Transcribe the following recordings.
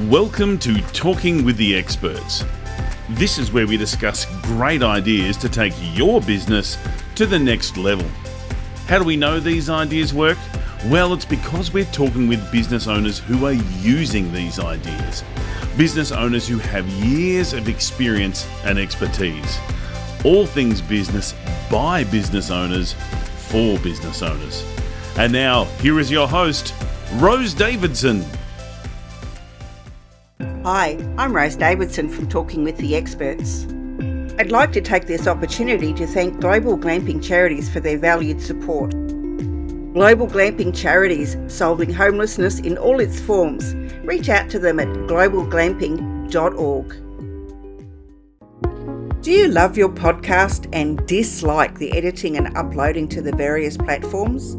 Welcome to Talking with the Experts. This is where we discuss great ideas to take your business to the next level. How do we know these ideas work? Well, it's because we're talking with business owners who are using these ideas. Business owners who have years of experience and expertise. All things business by business owners for business owners. And now, here is your host, Rose Davidson. Hi, I'm Rose Davidson from Talking with the Experts. I'd like to take this opportunity to thank Global Glamping Charities for their valued support. Global Glamping Charities, solving homelessness in all its forms. Reach out to them at globalglamping.org. Do you love your podcast and dislike the editing and uploading to the various platforms?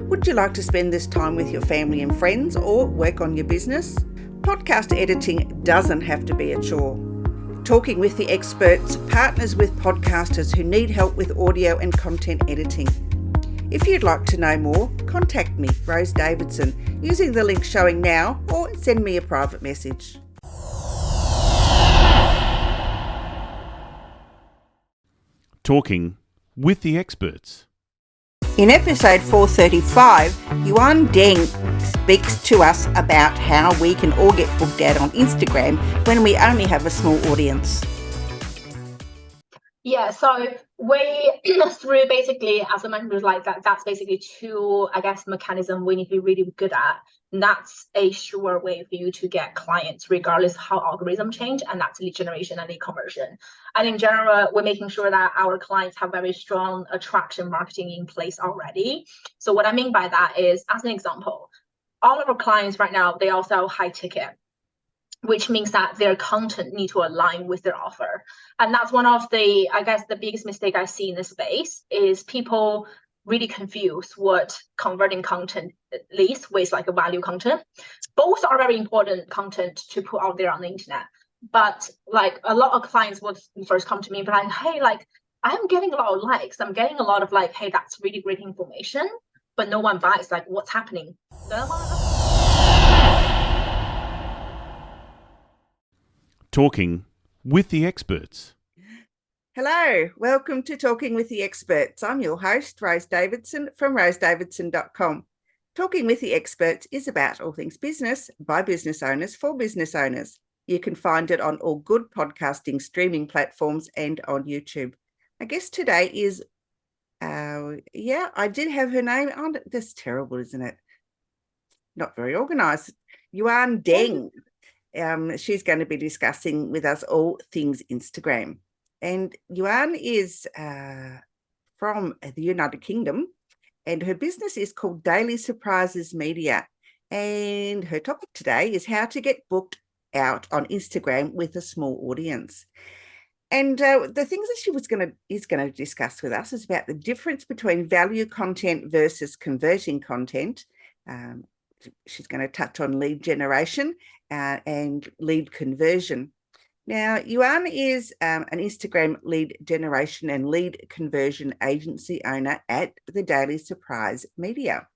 Would you like to spend this time with your family and friends or work on your business? Podcast editing doesn't have to be a chore. Talking with the Experts partners with podcasters who need help with audio and content editing. If you'd like to know more, contact me, Rose Davidson, using the link showing now or send me a private message. Talking with the Experts. In episode 435, Yuan Deng speaks to us about how we can all get booked out on Instagram when we only have a small audience. Yeah, so we through basically, as I mentioned, like that's basically two, mechanism we need to be really good at. And that's a sure way for you to get clients, regardless of how algorithms change, and that's lead generation and lead conversion. And in general, we're making sure that our clients have very strong attraction marketing in place already. So what I mean by that is, as an example, all of our clients right now, they all sell high ticket, which means that their content need to align with their offer. And that's one of the, the biggest mistake I see in this space is people really confuse what converting content leads with like a value content. Both are very important content to put out there on the internet. But like a lot of clients would first come to me and be like, hey, like I'm getting a lot of likes. I'm getting a lot of like, hey, that's really great information, but no one buys. Like, what's happening? Talking with the Experts. Hello, welcome to Talking with the Experts. I'm your host, Rose Davidson from rosedavidson.com. Talking with the Experts is about all things business by business owners for business owners. You can find it on all good podcasting streaming platforms and on YouTube. I guess today is, I did have her name on it. That's terrible, isn't it? Not very organised. Yuan Deng. She's going to be discussing with us all things Instagram. And Yuan is from the United Kingdom, and her business is called Daily Surprises Media. And her topic today is how to get booked out on Instagram with a small audience. And the things that she is going to discuss with us is about the difference between value content versus converting content. She's going to touch on lead generation and lead conversion. Now, Yuan is an Instagram lead generation and lead conversion agency owner at the Daily Surprise Media.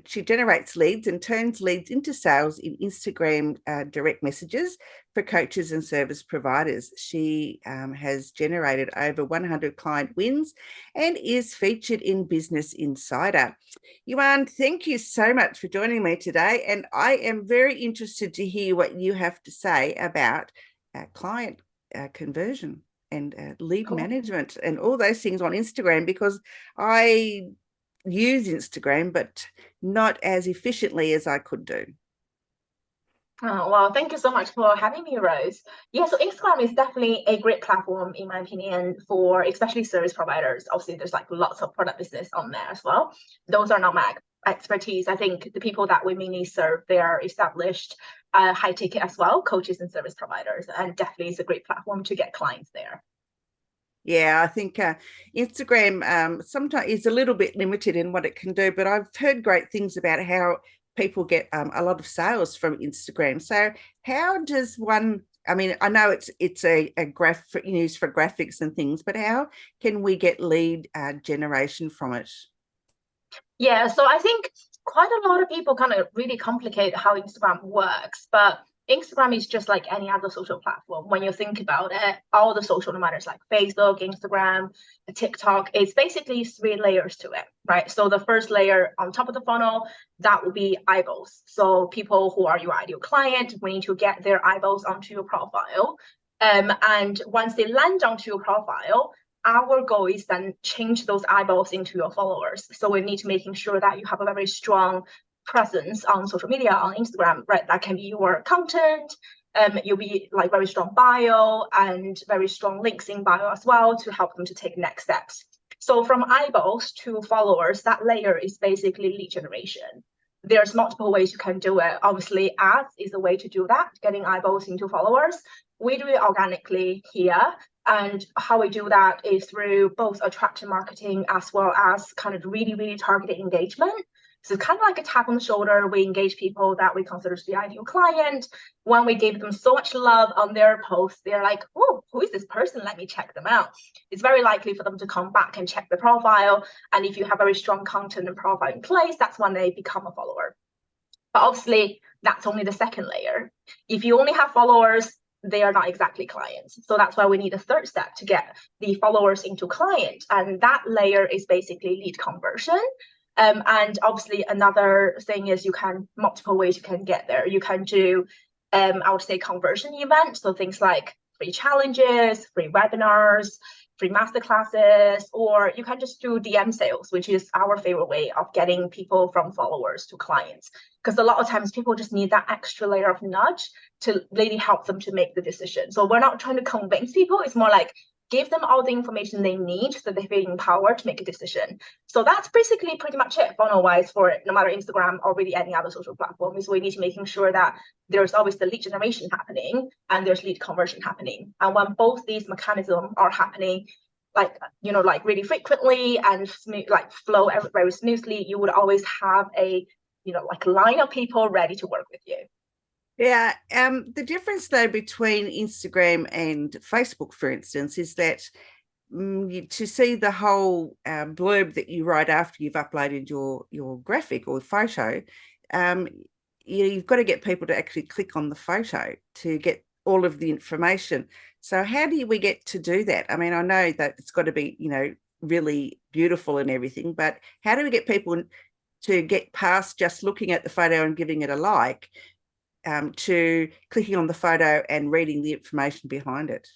She generates leads and turns leads into sales in Instagram direct messages for coaches and service providers. She has generated over 100 client wins and is featured in Business Insider. Yuan, thank you so much for joining me today, and I am very interested to hear what you have to say about client conversion and lead management and all those things on Instagram, because I use Instagram, but not as efficiently as I could do. Oh, well, thank you so much for having me, Rose. Yeah, so Instagram is definitely a great platform, in my opinion, for especially service providers. Obviously, there's like lots of product business on there as well. Those are not my expertise. I think the people that we mainly serve, they are established high ticket as well, coaches and service providers, and definitely is a great platform to get clients there. Yeah, I think Instagram sometimes is a little bit limited in what it can do, but I've heard great things about how people get a lot of sales from Instagram. So how does one, I mean, I know it's a graph used for graphics and things, but how can we get lead generation from it? Yeah, so I think quite a lot of people kind of really complicate how Instagram works, but Instagram is just like any other social platform. When you think about it, all the social, no matter it's like Facebook, Instagram, TikTok, it's basically 3 layers to it, right? So the first layer on top of the funnel, that will be eyeballs. So people who are your ideal client, we need to get their eyeballs onto your profile. And once they land onto your profile, our goal is then change those eyeballs into your followers. So we need to making sure that you have a very strong presence on social media, on Instagram, right? That can be your content. You'll be like very strong bio and very strong links in bio as well to help them to take next steps. So from eyeballs to followers, that layer is basically lead generation. There's multiple ways you can do it. Obviously, ads is a way to do that, getting eyeballs into followers. We do it organically here. And how we do that is through both attraction marketing as well as kind of really, really targeted engagement. So it's kind of like a tap on the shoulder. We engage people that we consider to be ideal client. When we give them so much love on their posts, they're like, oh, who is this person? Let me check them out. It's very likely for them to come back and check the profile. And if you have very strong content and profile in place, that's when they become a follower. But obviously, that's only the second layer. If you only have followers, they are not exactly clients. So that's why we need a third step to get the followers into client. And that layer is basically lead conversion. And obviously another thing is you can multiple ways you can get there. You can do, I would say, conversion events. So things like free challenges, free webinars, free masterclasses, or you can just do DM sales, which is our favorite way of getting people from followers to clients. Because a lot of times people just need that extra layer of nudge to really help them to make the decision. So we're not trying to convince people. It's more like give them all the information they need so they feel empowered to make a decision. So that's basically pretty much it funnel-wise for it, no matter Instagram or really any other social platform, is we need to making sure that there's always the lead generation happening and there's lead conversion happening. And when both these mechanisms are happening, like, you know, like really frequently and smooth, like flow very smoothly, you would always have a, you know, like line of people ready to work with you. Yeah, the difference though between Instagram and Facebook, for instance, is that to see the whole blurb that you write after you've uploaded your graphic or photo, you've got to get people to actually click on the photo to get all of the information. So how do we get to do that? I mean, I know that it's got to be, you know, really beautiful and everything, but how do we get people to get past just looking at the photo and giving it a like, to clicking on the photo and reading the information behind it?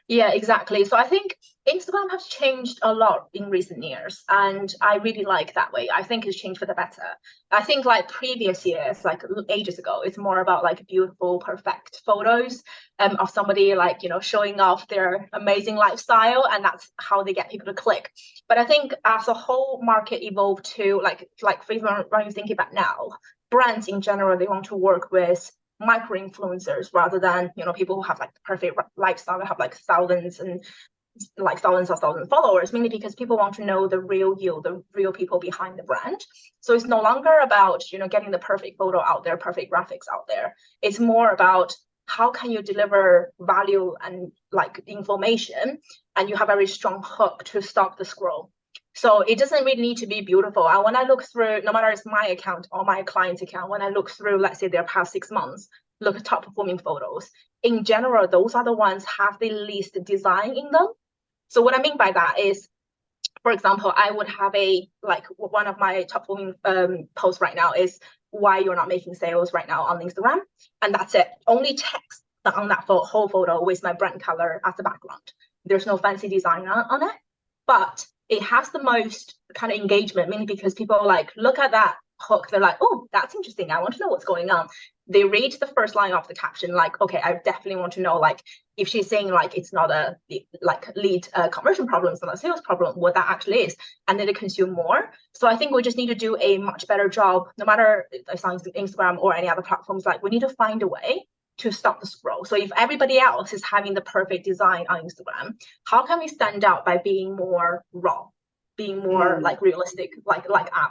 Yeah, exactly. So I think Instagram has changed a lot in recent years, and I really like that way. I think it's changed for the better. I think like previous years, like ages ago, it's more about like beautiful, perfect photos of somebody like, you know, showing off their amazing lifestyle, and that's how they get people to click. But I think as a whole market evolved to like for example, when you think about now, brands in general, they want to work with micro influencers rather than, you know, people who have like the perfect lifestyle, have like thousands of followers, mainly because people want to know the real you, the real people behind the brand. So it's no longer about, you know, getting the perfect photo out there, perfect graphics out there. It's more about how can you deliver value and like information, and you have a very strong hook to stop the scroll. So it doesn't really need to be beautiful. And when I look through, no matter it's my account or my client's account, when I look through, let's say their past 6 months, look at top performing photos, in general, those are the ones have the least design in them. So what I mean by that is, for example, I would have like one of my top performing posts right now is why you're not making sales right now on Instagram. And that's it. Only text on that whole photo with my brand color as the background. There's no fancy design on it, but it has the most kind of engagement, mainly because people like look at that hook, they're like, oh, that's interesting, I want to know what's going on. They read the first line of the caption, like, okay, I definitely want to know, like, if she's saying like it's not a like lead conversion problem, it's not a sales problem, what that actually is, and then they consume more. So I think we just need to do a much better job, no matter if it's on Instagram or any other platforms. Like, we need to find a way to stop the scroll. So if everybody else is having the perfect design on Instagram, how can we stand out by being more raw, being more like realistic, like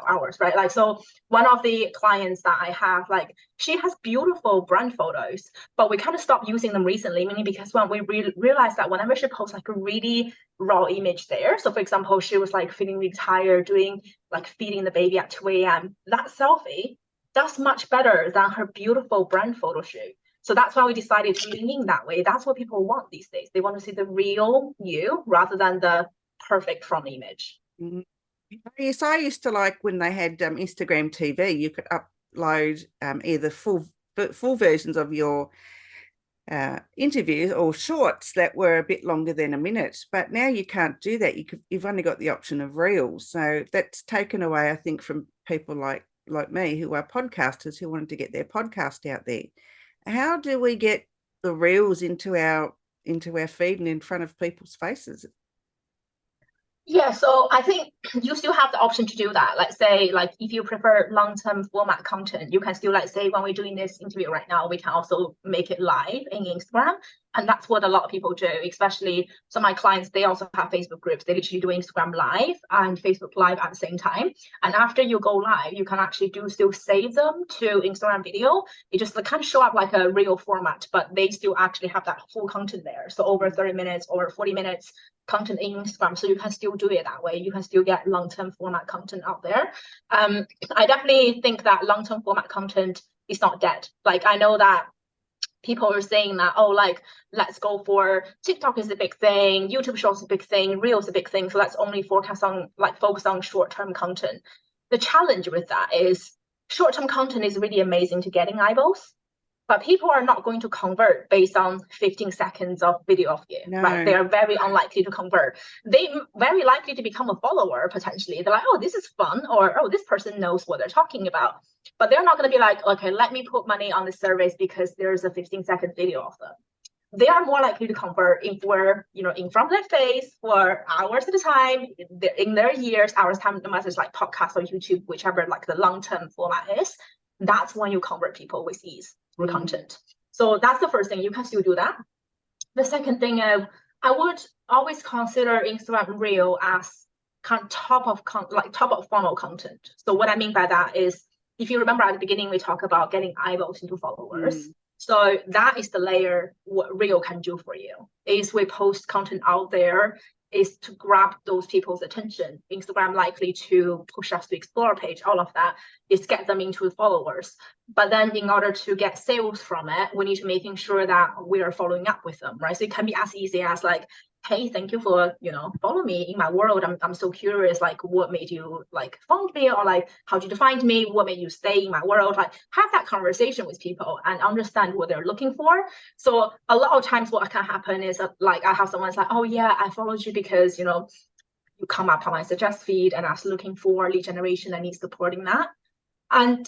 ours, right? Like, so one of the clients that I have, like, she has beautiful brand photos, but we kind of stopped using them recently, mainly because when we realized that whenever she posts like a really raw image there, so for example, she was like feeling really tired, doing like feeding the baby at 2 a.m., that selfie that's much better than her beautiful brand photo shoot. So that's why we decided to lean in that way. That's what people want these days. They want to see the real you rather than the perfect front image. Mhm. Yes, I used to like when they had Instagram TV, you could upload either full versions of your interviews or shorts that were a bit longer than a minute. But now you can't do that. You've only got the option of reels. So that's taken away, I think, from people like me who are podcasters who wanted to get their podcast out there. How do we get the reels into our feed and in front of people's faces? Yeah, so I think you still have the option to do that. Let's say, like, if you prefer long-term format content, you can still, like, say, when we're doing this interview right now, we can also make it live in Instagram. And that's what a lot of people do, especially some of my clients, they also have Facebook groups. They literally do Instagram live and Facebook live at the same time. And after you go live, you can actually still save them to Instagram video. It just kind of show up like a real format, but they still actually have that full content there. So over 30 minutes or 40 minutes content in Instagram. So you can still do it that way. You can still get long-term format content out there. I definitely think that long-term format content is not dead. Like, I know that people are saying that, oh, like, let's go for TikTok is a big thing, YouTube Shorts is a big thing, Reels is a big thing. So let's only focus on short-term content. The challenge with that is short-term content is really amazing to getting eyeballs, but people are not going to convert based on 15 seconds of video of you, No. right? They are very unlikely to convert. They very likely to become a follower, potentially. They're like, oh, this is fun, or, oh, this person knows what they're talking about. But they're not going to be like, okay, let me put money on the service because there's a 15-second video of them. They are more likely to convert if we're, in front of their face for hours at a time, in their ears, hours at a time, no matter it's like podcast or YouTube, whichever like the long-term format is. That's when you convert people with ease through content. So that's the first thing. You can still do that. The second thing is, I would always consider Instagram Reel as kind of top of funnel content. So what I mean by that is, if you remember at the beginning, we talked about getting eyeballs into followers. So that is the layer what Reel can do for you, is we post content out there, is to grab those people's attention. Instagram likely to push us to explore page, all of that is get them into followers. But then in order to get sales from it, we need to making sure that we are following up with them, right? So it can be as easy as like, hey, thank you for, follow me in my world. I'm so curious, like, what made you like found me, or like, how did you find me? What made you stay in my world? Like, have that conversation with people and understand what they're looking for. So a lot of times what can happen is like, I have someone's like, oh yeah, I followed you because, you come up on my suggest feed and I was looking for lead generation. I need support in that. And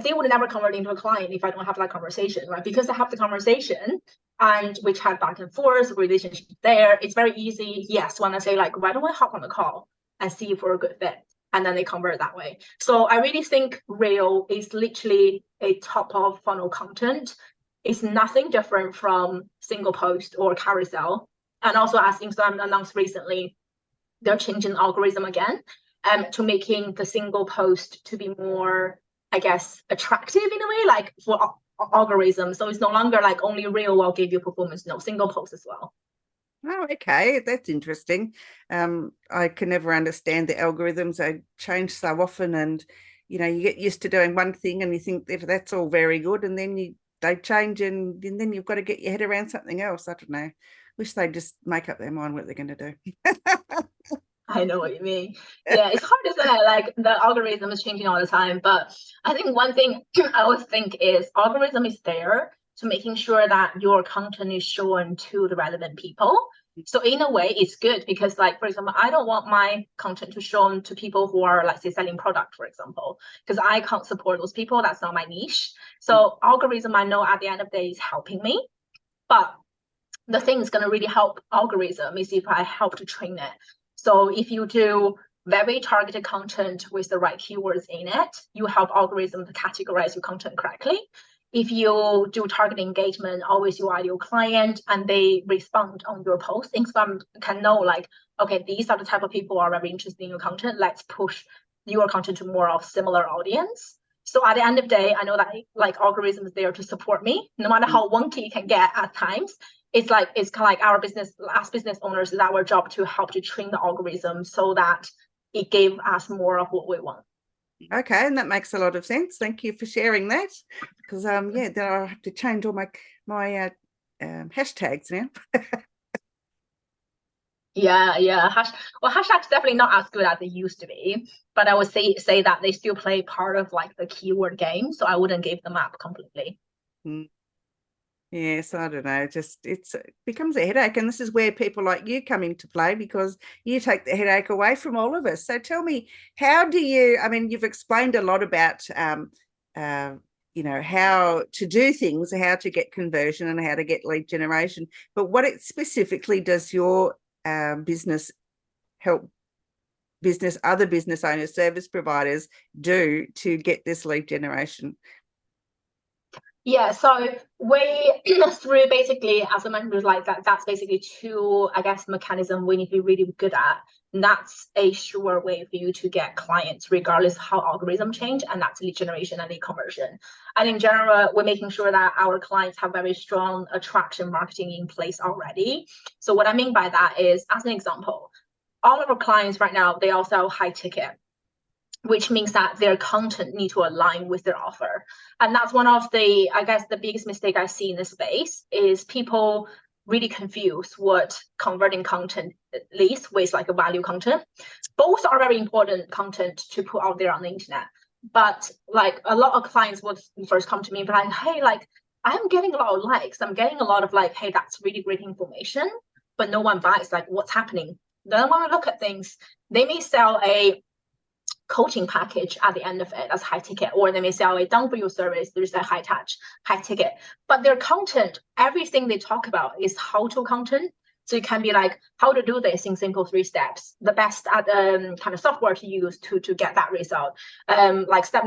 they would never convert into a client if I don't have that conversation, right? Because I have the conversation and we chat back and forth, relationship there. It's very easy. Yes, when I say like, why don't I hop on a call and see if we're a good fit? And then they convert that way. So I really think Reel is literally a top of funnel content. It's nothing different from single post or carousel. And also, as Instagram announced recently, they're changing the algorithm again to making the single post to be more, I guess, attractive in a way, like for algorithm. So it's no longer like only Reel will give you performance, no, single post as well. Oh, okay, that's interesting. I can never understand the algorithms. They change so often, and you get used to doing one thing and you think that that's all very good, and then they change, and then you've got to get your head around something else. I don't know. Wish they'd just make up their mind what they're going to do. I know what you mean. Yeah, it's hard to say, like, the algorithm is changing all the time. But I think one thing I always think is algorithm is there to making sure that your content is shown to the relevant people. So in a way, it's good because, like, for example, I don't want my content to shown to people who are, like, say, selling product, for example, because I can't support those people. That's not my niche. So algorithm, I know at the end of the day is helping me. But the thing is going to really help algorithm is if I help to train it. So if you do very targeted content with the right keywords in it, you help algorithm to categorize your content correctly. If you do target engagement, always your ideal client, and they respond on your post, Instagram can know, like, okay, these are the type of people who are very interested in your content. Let's push your content to more of similar audience. So at the end of the day, I know that like algorithm is there to support me, no matter how wonky it can get at times. It's kind of like our business, as business owners, it's our job to help to train the algorithm so that it gave us more of what we want. Okay, and that makes a lot of sense. Thank you for sharing that. Because yeah, then I'll have to change all my hashtags now. Yeah. Hashtags definitely not as good as they used to be, but I would say that they still play part of like the keyword game. So I wouldn't give them up completely. Yes, I don't know. It becomes a headache, and this is where people like you come into play, because you take the headache away from all of us. So tell me, how do you? I mean, you've explained a lot about how to do things, how to get conversion, and how to get lead generation. But what specifically does your business help other business owners, service providers do to get this lead generation? Yeah, so we through basically, as I mentioned, like that's basically two, I guess, mechanism we need to be really good at. And that's a sure way for you to get clients, regardless how algorithm change, and that's lead generation and lead conversion. And in general, we're making sure that our clients have very strong attraction marketing in place already. So what I mean by that is, as an example, all of our clients right now, they all sell high ticket, which means that their content need to align with their offer. And that's one of the, I guess, the biggest mistake I see in this space is people really confuse what converting content leads with like a value content. Both are very important content to put out there on the internet. But like a lot of clients would first come to me and be like, hey, like I'm getting a lot of likes. I'm getting a lot of like, hey, that's really great information, but no one buys. Like, what's happening? Then when we look at things, they may sell a coaching package at the end of it as high ticket, or they may sell a done for you service. There's a high touch, high ticket, but their content, everything they talk about is how to content. So it can be like how to do this in simple 3 steps, the best at kind of software to use to get that result, like step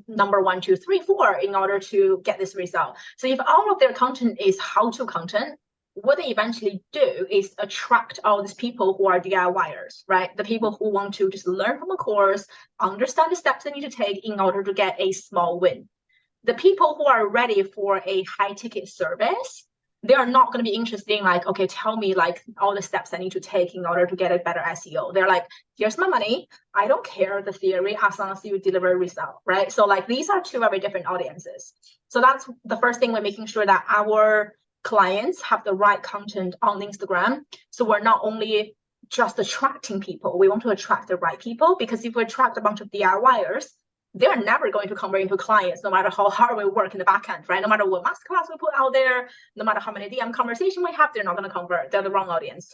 number 1, 2, 3, 4 in order to get this result. So if all of their content is how to content, what they eventually do is attract all these people who are DIYers, right? The people who want to just learn from a course, understand the steps they need to take in order to get a small win. The people who are ready for a high ticket service, they are not going to be interested in like, okay, tell me like all the steps I need to take in order to get a better SEO. They're like, here's my money. I don't care the theory as long as you deliver a result, right? So like these are two very different audiences. So that's the first thing, we're making sure that our clients have the right content on Instagram. So we're not only just attracting people, we want to attract the right people, because if we attract a bunch of DIYers, they're never going to convert into clients, no matter how hard we work in the back end, right? No matter what masterclass we put out there, no matter how many DM conversation we have, they're not going to convert. They're the wrong audience.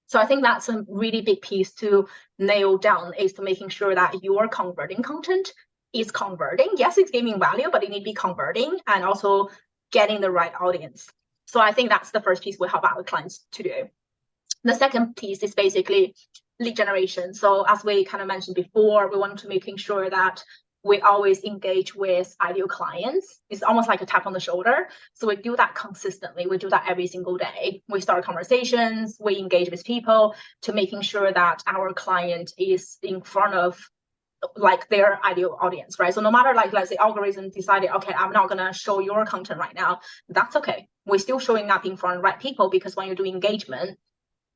So I think that's a really big piece to nail down, is to making sure that your converting content is converting. Yes, it's giving value, but it need to be converting and also getting the right audience. So I think that's the first piece we help our clients to do. The second piece is basically lead generation. So as we kind of mentioned before, we want to making sure that we always engage with ideal clients. It's almost like a tap on the shoulder. So we do that consistently. We do that every single day. We start conversations, we engage with people to making sure that our client is in front of like their ideal audience, right? So no matter like, let's say algorithm decided, okay, I'm not gonna show your content right now, that's okay. We're still showing up in front of the right people, because when you do engagement,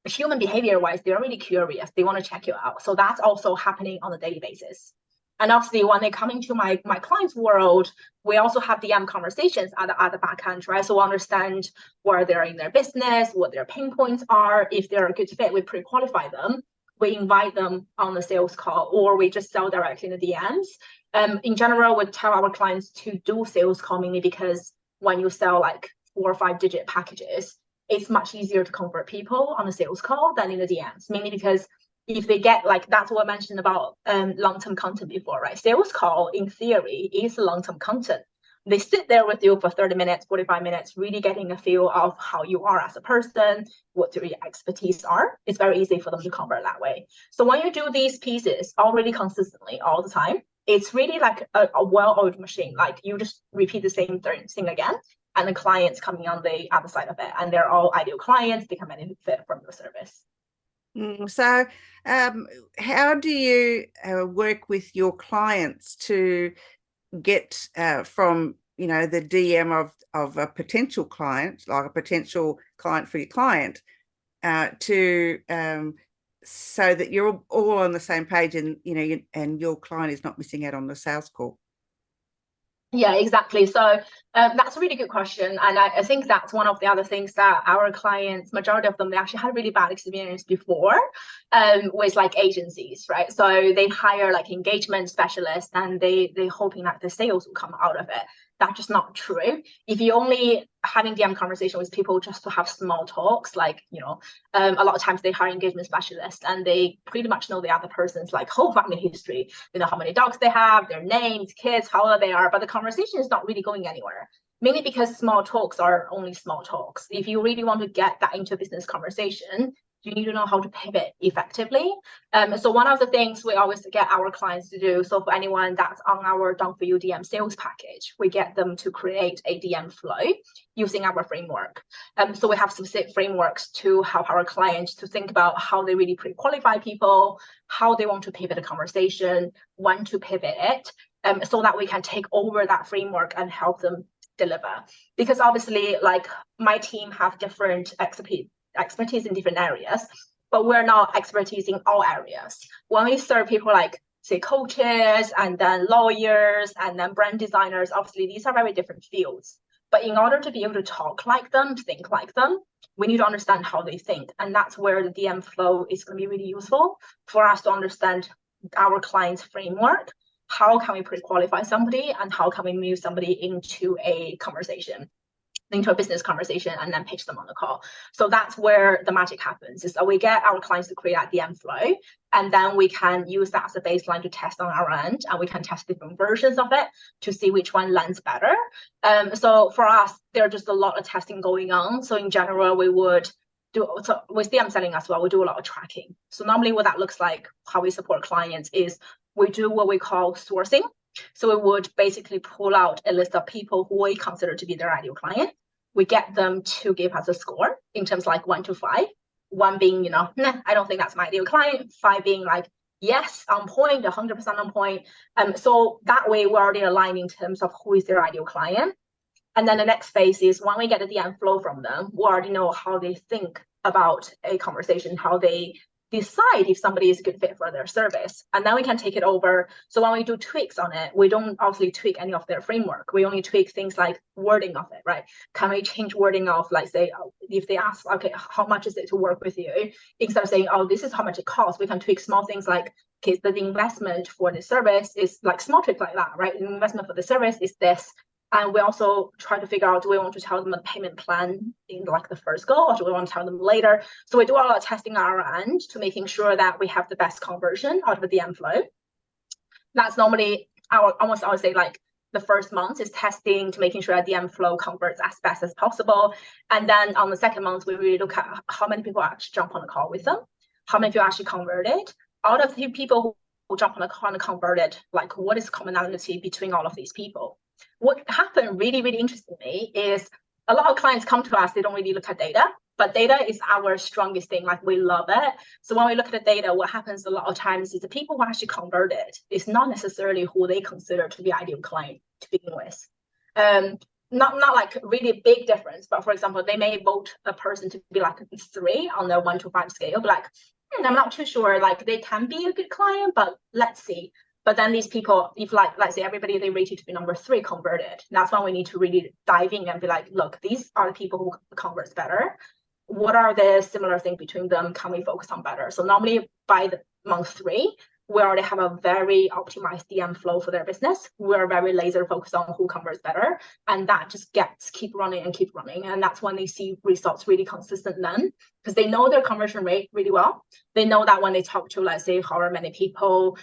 human behavior wise, they're really curious. They want to check you out. So that's also happening on a daily basis. And obviously when they come into my client's world, we also have DM conversations at the back end, right? So we understand where they're in their business, what their pain points are. If they're a good fit, we pre-qualify them. We invite them on the sales call, or we just sell directly in the DMs. In general, we tell our clients to do sales call, mainly because when you sell like 4 or 5 digit packages, it's much easier to convert people on a sales call than in the DMs, mainly because if they get like, that's what I mentioned about long-term content before, right? Sales call in theory is long-term content. They sit there with you for 30 minutes, 45 minutes, really getting a feel of how you are as a person, what your expertise are. It's very easy for them to convert that way. So when you do these pieces all really consistently all the time, it's really like a well-oiled machine. Like you just repeat the same thing again, and the clients coming on the other side of it, and they're all ideal clients, they can benefit from your service. So how do you work with your clients to get from the DM of a potential client, like a potential client for your client, to so that you're all on the same page, and and your client is not missing out on the sales call. Yeah, exactly. So that's a really good question. And I think that's one of the other things that our clients, majority of them, they actually had a really bad experience before with like agencies, right? So they hire like engagement specialists and they hoping that the sales will come out of it. That's just not true. If you only having DM conversation with people just to have small talks, like, a lot of times they hire engagement specialists and they pretty much know the other person's like whole family history. They know how many dogs they have, their names, kids, how old they are, but the conversation is not really going anywhere. Mainly because small talks are only small talks. If you really want to get that into a business conversation, you need to know how to pivot effectively. So one of the things we always get our clients to do, so for anyone that's on our Done For You DM sales package, we get them to create a DM flow using our framework. So we have specific frameworks to help our clients to think about how they really pre-qualify people, how they want to pivot a conversation, when to pivot it, so that we can take over that framework and help them deliver. Because obviously, like, my team have different expertise in different areas, but we're not expertise in all areas. When we serve people like, say, coaches and then lawyers and then brand designers, obviously these are very different fields. But in order to be able to talk like them, think like them, we need to understand how they think. And that's where the DM flow is going to be really useful for us to understand our client's framework. How can we pre-qualify somebody and how can we move somebody into a conversation, into a business conversation, and then pitch them on the call. So that's where the magic happens, is that we get our clients to create that DM flow, and then we can use that as a baseline to test on our end, and we can test different versions of it to see which one lands better. So for us, there's just a lot of testing going on. So in general, we would do, so with DM selling as well, we do a lot of tracking. So normally what that looks like, how we support clients, is we do what we call sourcing. So we would basically pull out a list of people who we consider to be their ideal client. We get them to give us a score in terms like 1 to 5. 1 being, nah, I don't think that's my ideal client. 5 being like, yes, on point, 100% on point. So that way we're already aligned in terms of who is their ideal client. And then the next phase is when we get the DM flow from them, we already know how they think about a conversation, how they decide if somebody is a good fit for their service, and then we can take it over. So when we do tweaks on it, we don't obviously tweak any of their framework. We only tweak things like wording of it, right? Can we change wording of, like, say, if they ask, okay, how much is it to work with you? Instead of saying, oh, this is how much it costs, we can tweak small things like, okay, the investment for the service is like small tweak like that, right? The investment for the service is this. And we also try to figure out, do we want to tell them a payment plan in like the first go, or do we want to tell them later? So we do a lot of testing on our end to making sure that we have the best conversion out of the DM flow. That's normally I would say like the first month is testing to making sure that DM flow converts as best as possible. And then on the second month, we really look at how many people actually jump on a call with them, how many people actually converted. Out of the people who jump on a call and converted, like, what is commonality between all of these people? What happened really, really interestingly is a lot of clients come to us, they don't really look at data, but data is our strongest thing. Like, we love it. So when we look at the data, what happens a lot of times is the people who actually converted is not necessarily who they consider to be ideal client to begin with. Not like really big difference, but for example, they may vote a person to be like a 3 on the 1 to 5 scale, but like, I'm not too sure, like, they can be a good client, but let's see. But then these people, if like, let's say everybody they rated to be number 3 converted, that's when we need to really dive in and be like, look, these are the people who converts better. What are the similar things between them? Can we focus on better? So normally by the month 3, we already have a very optimized DM flow for their business. We're very laser focused on who converts better. And that just keep running. And that's when they see results really consistent then, because they know their conversion rate really well. They know that when they talk to, let's say, however many people,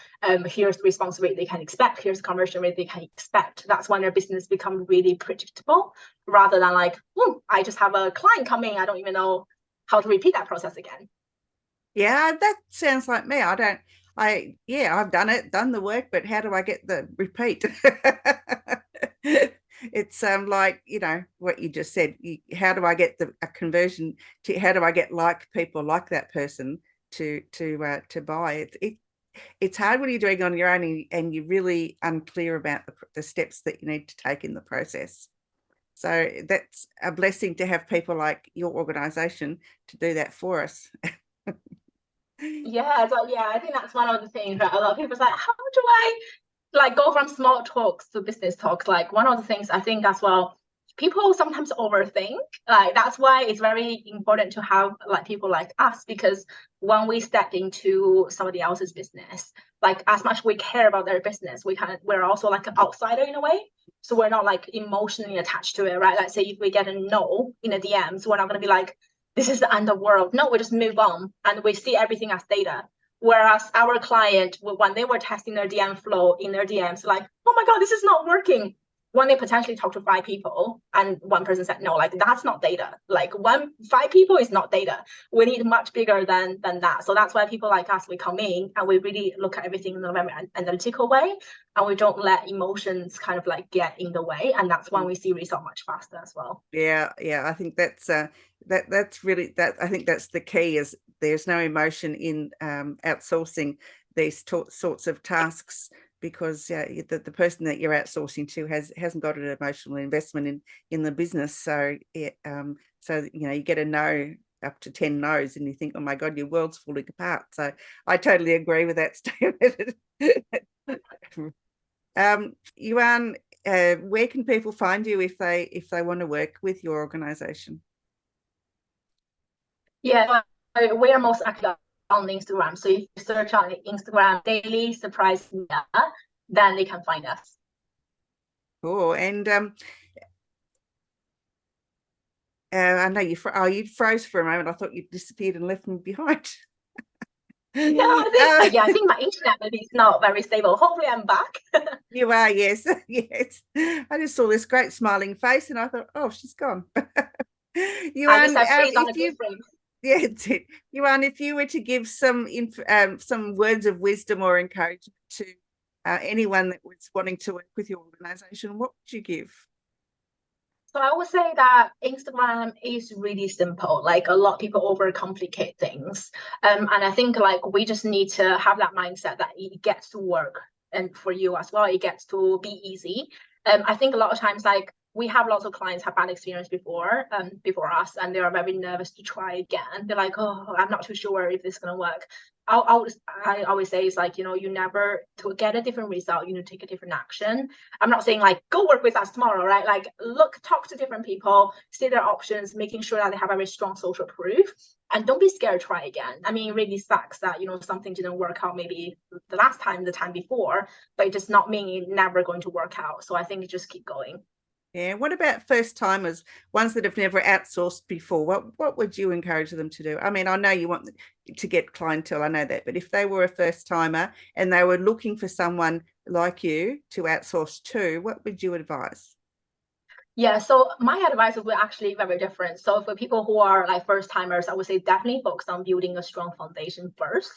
here's the response rate they can expect, here's the conversion rate they can expect. That's when their business becomes really predictable, rather than like, I just have a client coming, I don't even know how to repeat that process again. Yeah, that sounds like me. I've done the work, but how do I get the repeat? It's like, what you just said, how do I get a conversion to, how do I get like people like that person to buy it? It's hard when you're doing it on your own and you're really unclear about the steps that you need to take in the process. So that's a blessing to have people like your organization to do that for us. Yeah, so yeah, I think that's one of the things that a lot of people's like, how do I like go from small talks to business talks? Like one of the things I think as well, people sometimes overthink. Like that's why it's very important to have like people like us, because when we step into somebody else's business, like as much we care about their business, we're also like an outsider in a way. So we're not like emotionally attached to it, right? Like say if we get a no in a DM, so we're not gonna be like, this is the end of the world. No, we just move on and we see everything as data. Whereas our client, when they were testing their DM flow in their DMs, like, oh my God, this is not working. When they potentially talk to 5 people and one person said no, like that's not data. Like 5 people is not data. We need much bigger than that. So that's why people like us, we come in and we really look at everything in a very analytical way, and we don't let emotions kind of like get in the way. And that's when we see result much faster as well. Yeah, I think that's really that. I think that's the key, is there's no emotion in outsourcing these sorts of tasks, because the person that you're outsourcing to hasn't got an emotional investment in the business. So so you get a no, up to 10 no's, and you think, oh my God, your world's falling apart. So I totally agree with that statement. Yuan, where can people find you if they want to work with your organization? Yeah, we are most active on Instagram. So if you search on Instagram Daily Surprise Media, then they can find us. Cool. And I know you froze for a moment. I thought you disappeared and left me behind. No, I think my internet maybe is not very stable. Hopefully I'm back. You are, yes. Yes. I just saw this great smiling face and I thought, oh, she's gone. Yuan, yeah, Yuan, if you were to give some words of wisdom or encouragement to anyone that was wanting to work with your organization, what would you give? So I would say that Instagram is really simple. Like a lot of people overcomplicate things. And I think like we just need to have that mindset that it gets to work, and for you as well, it gets to be easy. I think a lot of times, like we have lots of clients have bad experience before us, and they are very nervous to try again. They're like, oh, I'm not too sure if this is going to work. I always say it's like, you never, to get a different result, you need to take a different action. I'm not saying like, go work with us tomorrow, right? Like talk to different people, see their options, making sure that they have a very strong social proof, and don't be scared to try again. I mean, it really sucks that, something didn't work out maybe the last time, the time before, but it does not mean it's never going to work out. So I think you just keep going. Yeah. What about first timers, ones that have never outsourced before? What would you encourage them to do? I mean, I know you want to get clientele, I know that, but if they were a first timer and they were looking for someone like you to outsource to, what would you advise? Yeah, so my advice would be actually very different. So for people who are like first timers, I would say definitely focus on building a strong foundation first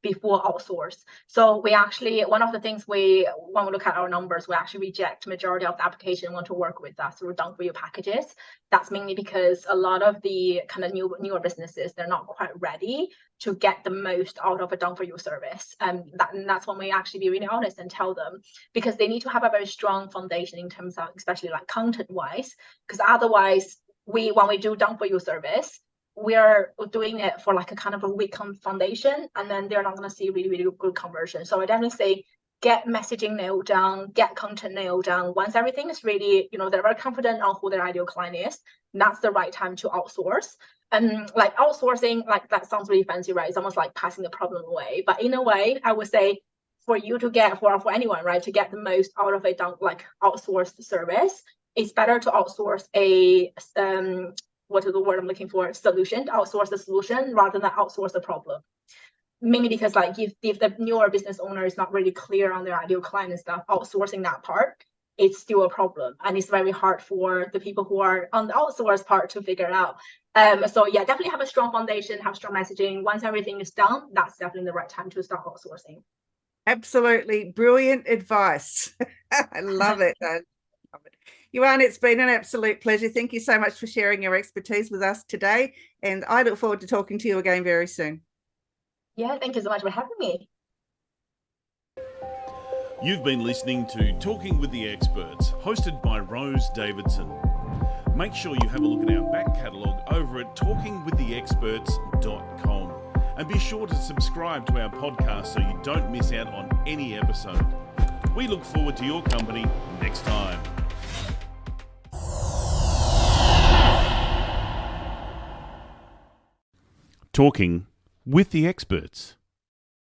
before outsource. So we actually, one of the things when we look at our numbers, we actually reject majority of the application want to work with us through done for you packages. That's mainly because a lot of the kind of newer businesses, they're not quite ready to get the most out of a done for you service. And that's when we actually be really honest and tell them, because they need to have a very strong foundation in terms of, especially like content wise, because otherwise when we do done for you service, we're doing it for like a kind of a weak foundation, and then they're not going to see really, really good conversion. So I definitely say get messaging nailed down, get content nailed down. Once everything is really, they're very confident on who their ideal client is, that's the right time to outsource. And like outsourcing, like that sounds really fancy, right? It's almost like passing the problem away. But in a way, I would say for you to get, for anyone, right, to get the most out of a outsourced service, it's better to outsource a what is the word I'm looking for? Solution, to outsource the solution rather than outsource the problem. Mainly because like if the newer business owner is not really clear on their ideal client and stuff, outsourcing that part, it's still a problem. And it's very hard for the people who are on the outsourced part to figure it out. So yeah, definitely have a strong foundation, have strong messaging. Once everything is done, that's definitely the right time to start outsourcing. Absolutely brilliant advice. I love it. Yuan, it's been an absolute pleasure. Thank you so much for sharing your expertise with us today. And I look forward to talking to you again very soon. Yeah, thank you so much for having me. You've been listening to Talking with the Experts, hosted by Rose Davidson. Make sure you have a look at our back catalogue over at talkingwiththeexperts.com. And be sure to subscribe to our podcast so you don't miss out on any episode. We look forward to your company next time. Talking with the experts.